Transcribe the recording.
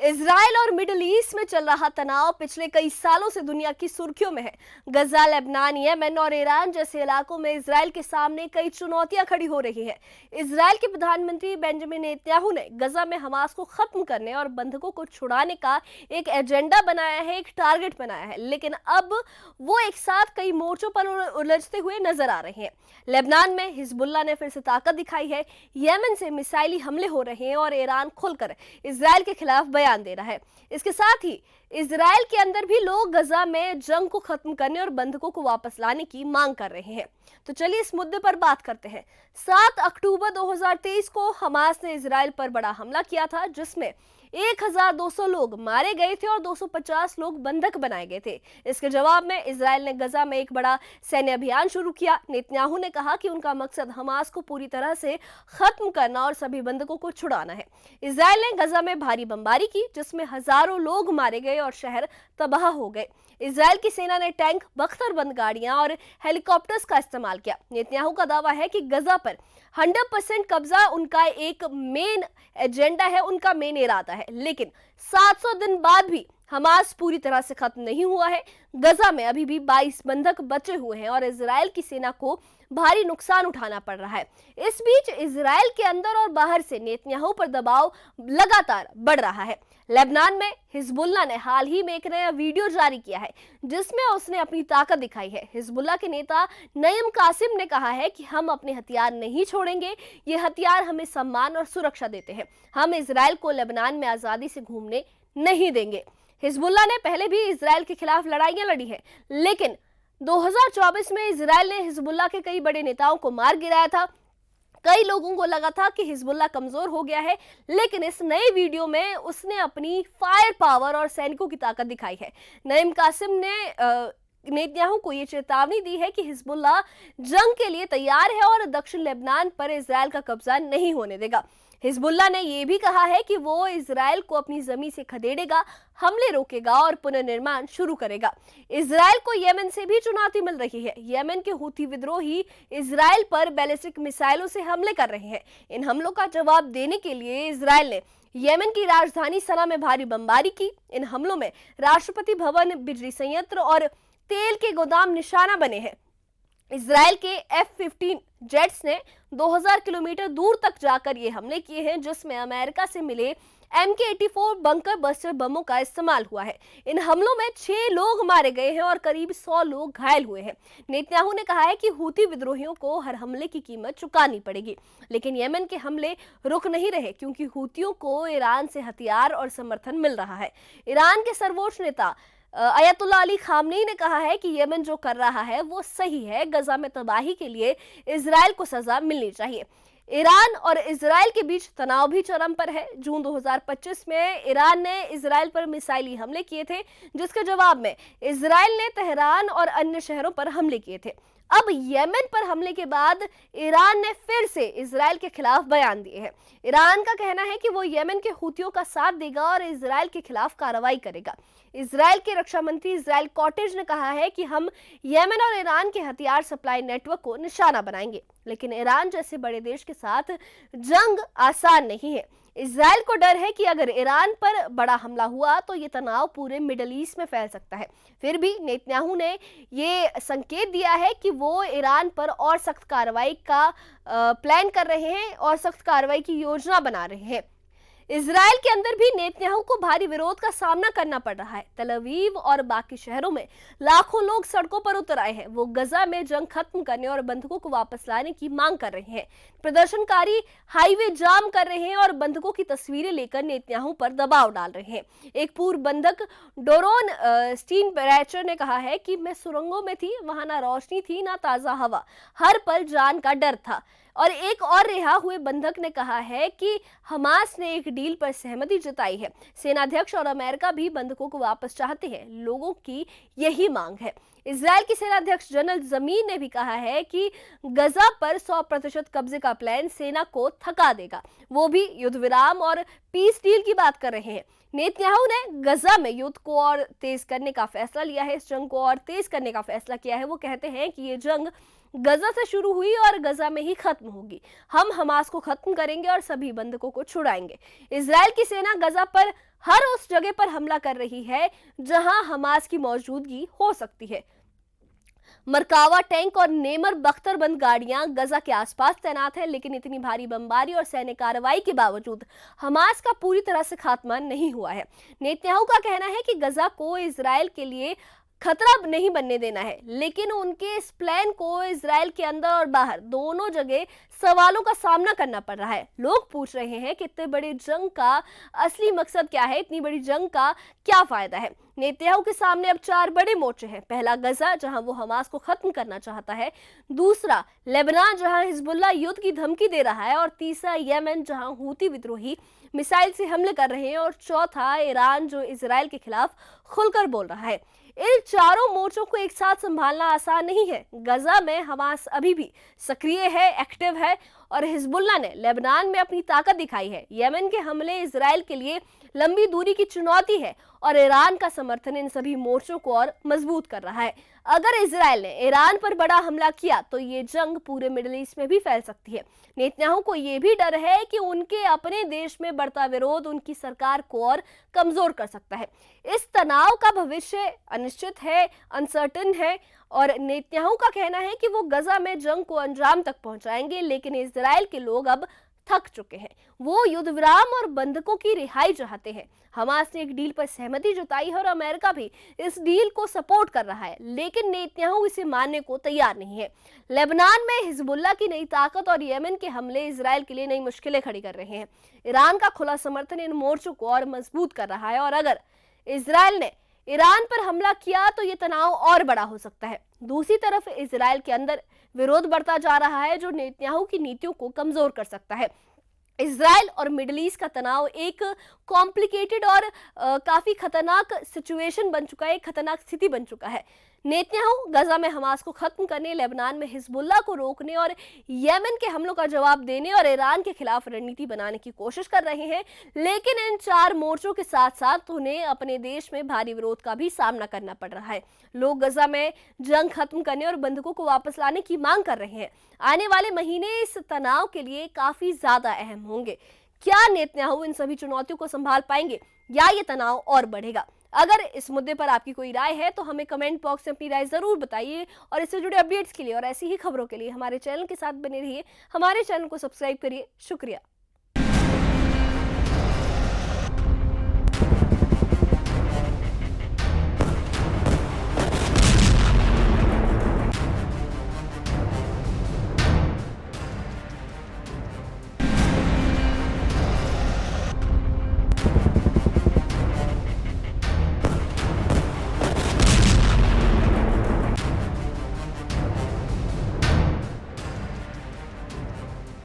Israel और middle east में चल रहा तनाव पिछले कई सालों से दुनिया की सुर्खियों में है। गजा, लेबनान, यमन और ईरान जैसे इलाकों में इजराइल के सामने कई चुनौतियां खड़ी हो रही हैं। इजराइल के प्रधानमंत्री बेंजामिन नेतन्याहू ने गजा में हमास को खत्म करने और बंधकों को छुड़ाने का एक एजेंडा बनाया है, एक टारगेट बनाया है, लेकिन अब वो एक साथ कई मोर्चों पर उलझते हुए नजर आ रहे हैं। लेबनान में हिजबुल्लाह ने फिर से ताकत दिखाई है, यमन से मिसाइली हमले हो रहे हैं और ईरान खुलकर इजराइल के खिलाफ बयान दे रहा है। इसके साथ ही इजराइल के अंदर भी लोग गजा में जंग को खत्म करने और बंधकों को वापस लाने की मांग कर रहे हैं। तो चलिए इस मुद्दे पर बात करते हैं। 7 अक्टूबर 2023 को हमास ने इजराइल पर बड़ा हमला किया था, जिसमें 1200 लोग मारे गए थे और 250 लोग बंधक बनाए गए थे। इसके जवाब में इजराइल ने गजा में एक बड़ा सैन्य अभियान शुरू किया। नेतन्याहू ने कहा कि उनका मकसद हमास को पूरी तरह से खत्म करना और सभी बंधकों को छुड़ाना है। इजराइल ने गजा में भारी बमबारी की, जिसमें हजारों लोग मारे गए और शहर तबाह हो गए। इजराइल की सेना ने टैंक, बख्तरबंद गाड़ियां और हेलीकॉप्टर्स का इस्तेमाल किया। नेतन्याहू का दावा है कि गजा पर 100% कब्जा उनका एक मेन एजेंडा है, उनका मेन इरादा है, लेकिन 700 दिन बाद भी हमास पूरी तरह से खत्म नहीं हुआ है। गजा में अभी भी 22 बंधक बचे हुए हैं और इजराइल की सेना को भारी नुकसान उठाना पड़ रहा है। इस बीच इजराइल के अंदर और बाहर से नेतन्याहू पर दबाव लगातार बढ़ रहा है। लेबनान में हिजबुल्लाह ने हाल ही में एक नया वीडियो जारी किया है, जिसमें उसने अपनी ताकत दिखाई है। हिजबुल्लाह के नेता नईम कासिम ने कहा है कि हम अपने हथियार नहीं छोड़ेंगे, ये हथियार हमें सम्मान और सुरक्षा देते हैं। हम इजराइल को लेबनान में आजादी से घूमने नहीं देंगे। हिजबुल्लाह ने पहले भी इजराइल के खिलाफ लड़ाइयां लड़ी हैं, लेकिन 2024 में इजराइल ने हिजबुल्लाह के कई बड़े नेताओं को मार गिराया था। कई लोगों को लगा था कि हिजबुल्लाह कमजोर हो गया है, लेकिन इस नए वीडियो में उसने अपनी फायर पावर और सैनिकों की ताकत दिखाई है। नईम कासिम ने नेतन्याहू को ये चेतावनी दी है कि हिजबुल्लाह जंग के लिए तैयार है और दक्षिण लेबनान पर इजराइल का कब्जा नहीं होने देगा। हिजबुल्लाह ने यह भी कहा है कि वो इजराइल को अपनी जमीन से खदेड़ेगा, हमले रोकेगा और पुनर्निर्माण शुरू करेगा। इजराइल को यमन से भी चुनौती मिल रही है। यमन के हूथी विद्रोही इजराइल पर बैलिस्टिक मिसाइलों से हमले कर रहे हैं। इन हमलों का जवाब देने के लिए इजराइल ने यमन की राजधानी सना में भारी बमबारी की। इन हमलों में राष्ट्रपति भवन, बिजली संयंत्र और तेल के गोदाम निशाना बने हैं। इजराइल के F-15 जेट्स ने 2000 किलोमीटर दूर तक जाकर ये हमले किए हैं, जिसमें अमेरिका से मिले MK-84 बंकर बस्टर बमों का इस्तेमाल हुआ है। इन हमलों में 6 लोग मारे गए हैं और करीब 100 लोग घायल हुए हैं। नेतन्याहू ने कहा है कि हूती विद्रोहियों को हर हमले की कीमत चुकानी पड़ेगी, लेकिन यमन के हमले रुक नहीं रहे, क्योंकि हूतियों को ईरान से हथियार और समर्थन मिल रहा है। ईरान के सर्वोच्च नेता अयतुल्ला अली खामनेई ने कहा है कि यमन जो कर रहा है वो सही है। गजा में तबाही के लिए इजराइल को सजा मिलनी चाहिए। ईरान और इजराइल के बीच तनाव भी चरम पर है। जून 2025 में ईरान ने इजराइल पर मिसाइली हमले किए थे, जिसके जवाब में इजराइल ने तेहरान और अन्य शहरों पर हमले किए थे। अब यमन पर हमले के बाद ईरान ने फिर से इजराइल के खिलाफ बयान दिए हैं। ईरान का कहना है कि वो यमन के हूतियों का साथ देगा और इजराइल के खिलाफ कार्रवाई करेगा। इजराइल के रक्षा मंत्री इजराइल कॉटेज ने कहा है कि हम यमन और ईरान के हथियार सप्लाई नेटवर्क को निशाना बनाएंगे, लेकिन ईरान जैसे बड़े देश के साथ जंग आसान नहीं है। इजराइल को डर है कि अगर ईरान पर बड़ा हमला हुआ तो ये तनाव पूरे मिडल ईस्ट में फैल सकता है। फिर भी नेतन्याहू ने ये संकेत दिया है कि वो ईरान पर और सख्त कार्रवाई का प्लान कर रहे हैं और सख्त कार्रवाई की योजना बना रहे हैं। इजराइल के अंदर भी नेतन्याहू को भारी विरोध का सामना करना पड़ रहा है। तल अवीव और बाकी शहरों में लाखों लोग सड़कों पर उतर आए हैं। वो गजा में जंग खत्म करने और बंधकों को वापस लाने की मांग कर रहे हैं। प्रदर्शनकारी हाईवे जाम कर रहे हैं और बंधकों की तस्वीरें लेकर नेतन्याहू पर दबाव डाल रहे हैं। एक पूर्व बंधक डोरोन स्टीनब्रेचर ने कहा है कि मैं सुरंगों में थी, वहां ना रोशनी थी ना ताजा हवा, हर पल जान का डर था। और एक और रिहा हुए बंधक ने कहा है कि हमास ने एक डील पर सहमति जताई है। सेनाध्यक्ष और अमेरिका भी बंधकों को वापस चाहते हैं। लोगों की यही मांग है। इजराइल की सेनाध्यक्ष जनरल जमीन ने भी कहा है कि गजा पर 100% कब्जे का प्लान सेना को थका देगा। वो भी युद्ध विराम और पीस डील की बात कर रहे हैं। नेतन्याहू ने गजा में युद्ध को और तेज करने का फैसला लिया है, इस जंग को और तेज करने का फैसला किया है। वो कहते हैं कि ये जंग गजा से शुरू हुई और गजा में ही खत्म होगी। हम हमास को खत्म करेंगे और सभी बंधकों को छुड़ाएंगे। इजराइल की सेना गजा पर हर उस जगह पर हमला कर रही है जहां हमास की मौजूदगी हो सकती है। मरकावा टैंक और नेमर बख्तरबंद गाड़ियां गजा के आसपास तैनात है, लेकिन इतनी भारी बमबारी और सैन्य कार्रवाई के बावजूद हमास का पूरी तरह से खात्मा नहीं हुआ है। नेतन्याहू का कहना है कि गजा को इजराइल के लिए खतरा नहीं बनने देना है, लेकिन उनके इस प्लान को इजराइल के अंदर और बाहर दोनों जगह सवालों का सामना करना पड़ रहा है। लोग पूछ रहे हैं कि इतने बड़ी जंग का असली मकसद क्या है, इतनी बड़ी जंग का क्या फायदा है। नेतन्याहू के सामने अब 4 बड़े मोर्चे हैं। पहला गजा, जहां वो हमास को खत्म करना चाहता है। दूसरा लेबनान, जहां हिजबुल्लाह युद्ध की धमकी दे रहा है। और तीसरा यमन, जहां हूती विद्रोही मिसाइल से हमले कर रहे हैं। और चौथा ईरान, जो इजराइल के खिलाफ खुलकर बोल रहा है। इन चारों मोर्चों को एक साथ संभालना आसान नहीं है। गजा में हमास अभी भी सक्रिय है, एक्टिव है, और हिजबुल्लाह ने लेबनान में अपनी ताकत दिखाई है। यमन के हमले इजराइल के लिए लंबी दूरी की चुनौती है, और ईरान का समर्थन इन सभी मोर्चों को और मजबूत कर रहा है। अगर इजराइल ने ईरान पर बड़ा हमला किया तो ये जंग पूरे मिडिल ईस्ट में भी फैल सकती है। नेतन्याहू को यह भी डर है कि उनके अपने देश में बढ़ता विरोध उनकी सरकार को और कमजोर कर सकता है। इस तनाव का भविष्य अनिश्चित है, अनसर्टेन है, और नेतन्याहू का कहना है कि वो गजा में जंग को अंजाम तक पहुंचाएंगे, लेकिन इजराइल के लोग अब थक चुके हैं। वो युद्ध विराम और बंधकों की रिहाई चाहते हैं। हमास ने एक डील पर सहमति जताई है और अमेरिका भी इस डील को सपोर्ट कर रहा है, लेकिन नेतन्याहू इसे मानने को तैयार नहीं है। लेबनान में हिजबुल्लाह की नई ताकत और यमन के हमले इजराइल के लिए नई मुश्किलें खड़ी कर रहे हैं। ईरान का खुला समर्थन इन मोर्चों को और मजबूत कर रहा है, और अगर इजराइल ने ईरान पर हमला किया तो ये तनाव और बड़ा हो सकता है। दूसरी तरफ इजराइल के अंदर विरोध बढ़ता जा रहा है, जो नेतन्याहू की नीतियों को कमजोर कर सकता है। इजराइल और मिडिल ईस्ट का तनाव एक कॉम्प्लिकेटेड और काफी खतरनाक सिचुएशन बन चुका है, एक खतरनाक स्थिति बन चुका है। नेतन्याहू गजा में हमास को खत्म करने, लेबनान में हिजबुल्लाह को रोकने और यमन के हमलों का जवाब देने और ईरान के खिलाफ रणनीति बनाने की कोशिश कर रहे हैं, लेकिन इन 4 मोर्चों के साथ साथ उन्हें अपने देश में भारी विरोध का भी सामना करना पड़ रहा है। लोग गजा में जंग खत्म करने और बंधकों को वापस लाने की मांग कर रहे हैं। आने वाले महीने इस तनाव के लिए काफी ज्यादा अहम होंगे। क्या नेतन्याहू इन सभी चुनौतियों को संभाल पाएंगे, या ये तनाव और बढ़ेगा? अगर इस मुद्दे पर आपकी कोई राय है तो हमें कमेंट बॉक्स में अपनी राय जरूर बताइए, और इससे जुड़े अपडेट्स के लिए और ऐसी ही खबरों के लिए हमारे चैनल के साथ बने रहिए। हमारे चैनल को सब्सक्राइब करिए। शुक्रिया।